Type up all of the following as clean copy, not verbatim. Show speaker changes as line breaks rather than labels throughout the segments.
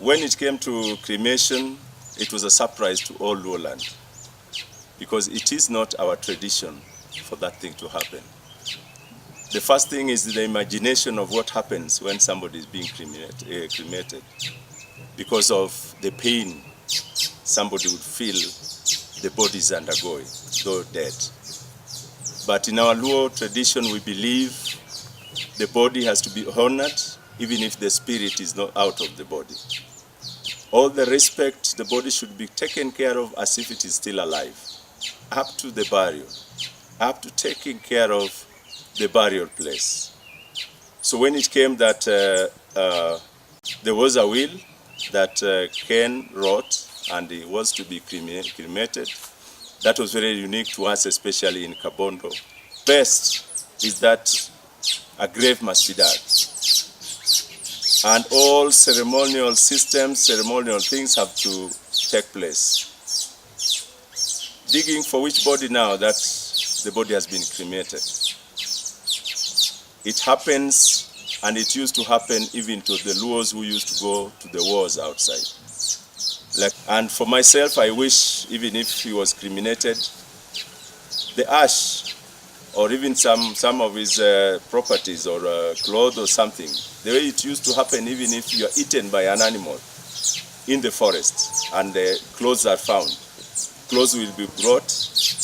when it came to cremation, it was a surprise to all Luo land, because it is not our tradition for that thing to happen. The first thing is the imagination of what happens when somebody is being cremated. Because of the pain somebody would feel the body is undergoing, though dead. But in our Luo tradition, we believe the body has to be honored, even if the spirit is not out of the body. All the respect, the body should be taken care of as if it is still alive, up to the burial, up to taking care of the burial place. So when it came that there was a will that Ken wrote and he was to be cremated, that was very unique to us, especially in Kabondo. Best is that a grave must be dug. And all ceremonial systems, ceremonial things have to take place. Digging for which body now that the body has been cremated. It happens, and it used to happen even to the Luos who used to go to the wars outside. And for myself, I wish, even if he was cremated, the ash, or even some of his properties or clothes or something, the way it used to happen, even if you are eaten by an animal in the forest and the clothes are found, clothes will be brought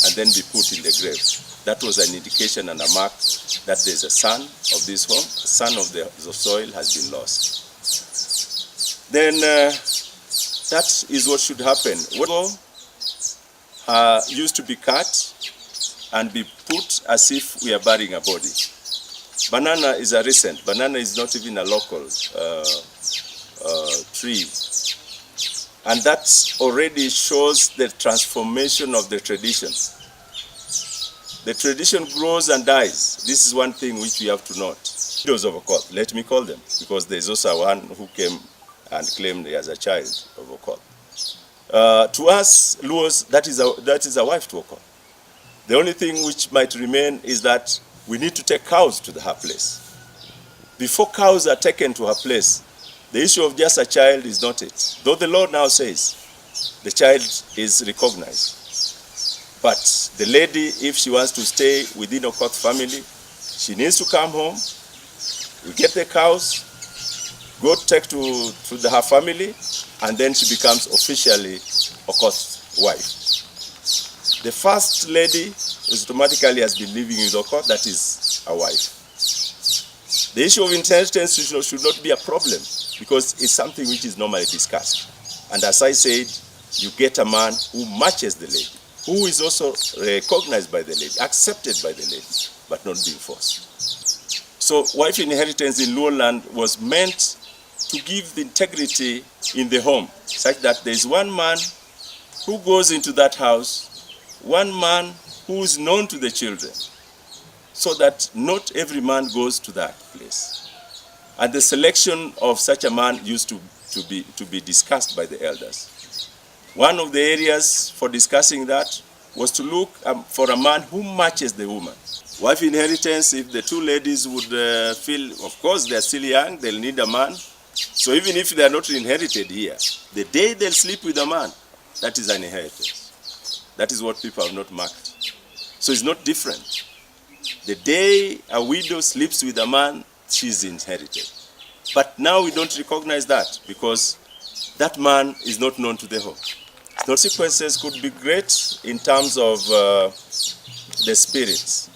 and then be put in the grave. That was an indication and a mark that there's a son of this home, a son of the soil has been lost. Then that is what should happen. What used to be cut and be put as if we are burying a body. Banana is a recent. Banana is not even a local tree. And that already shows the transformation of the tradition. The tradition grows and dies. This is one thing which we have to note. Widows of Okoth, let me call them, because there's also one who came and claimed as a child of Okoth. To us, Luos, that is a wife to Okoth. The only thing which might remain is that we need to take cows to her place. Before cows are taken to her place, the issue of just a child is not it. Though the Lord now says the child is recognized. But the lady, if she wants to stay within Okoth family, she needs to come home. We get the cows, go take to her family, and then she becomes officially Okoth's wife. The first lady automatically has been living with Okoth, that is a wife. The issue of inheritance should not be a problem, because it's something which is normally discussed. And as I said, you get a man who matches the lady, who is also recognized by the lady, accepted by the lady, but not being forced. So wife inheritance in Luo land was meant to give the integrity in the home, such that there is one man who goes into that house, one man who is known to the children, so that not every man goes to that place. And the selection of such a man used to be discussed by the elders. One of the areas for discussing that was to look for a man who matches the woman. Wife inheritance, if the two ladies would feel, of course, they're still young, they'll need a man. So even if they're not inherited here, the day they'll sleep with a man, that is an inheritance. That is what people have not marked. So it's not different. The day a widow sleeps with a man, she's inherited. But now we don't recognize that, because that man is not known to the home. The consequences could be great in terms of the spirits.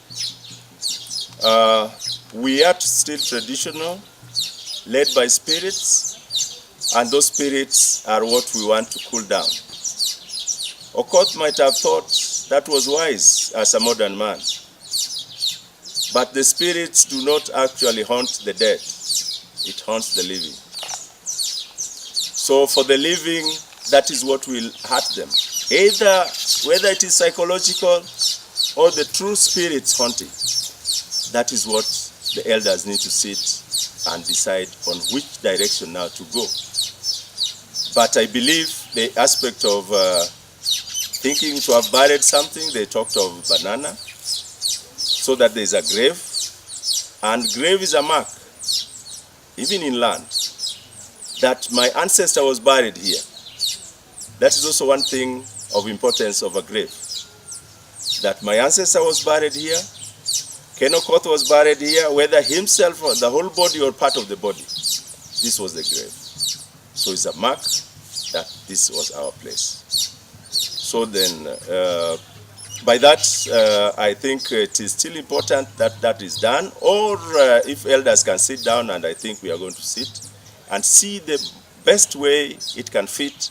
We are still traditional, led by spirits, and those spirits are what we want to cool down. Okoth might have thought that was wise as a modern man. But the spirits do not actually haunt the dead. It haunts the living. So for the living, that is what will hurt them. Either, whether it is psychological or the true spirits haunting, that is what the elders need to sit and decide on which direction now to go. But I believe the aspect of thinking to have buried something, they talked of banana, so that there is a grave, and grave is a mark, even in land. that my ancestor was buried here. That is also one thing of importance of a grave. That my ancestor was buried here, Ken Okoth was buried here, whether himself or the whole body or part of the body. This was the grave. So it's a mark that this was our place. So then, by that, I think it is still important that that is done, or if elders can sit down, and I think we are going to sit, and see the best way it can fit,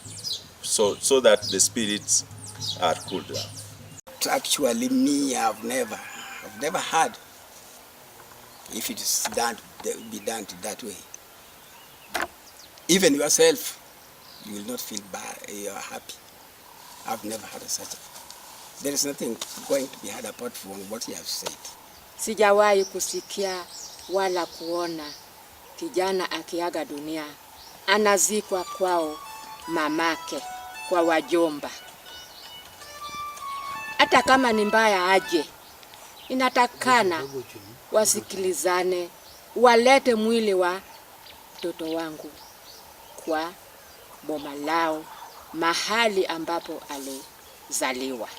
so that the spirits are cooled down.
Actually, me, I've never had, if it is done, be done that way. Even yourself, you will not feel bad, you are happy. I've never had such. There is nothing going to be had apart from what you have said.
Sijawahi kusikia wala kuona kijana akiaga dunia anazikwa kwao mamake, kwa wajomba. Hata kama ni mbaya aje, inatakana wasikilizane, walete mwili wa mtoto wangu kwa boma lao, mahali ambapo alizaliwa.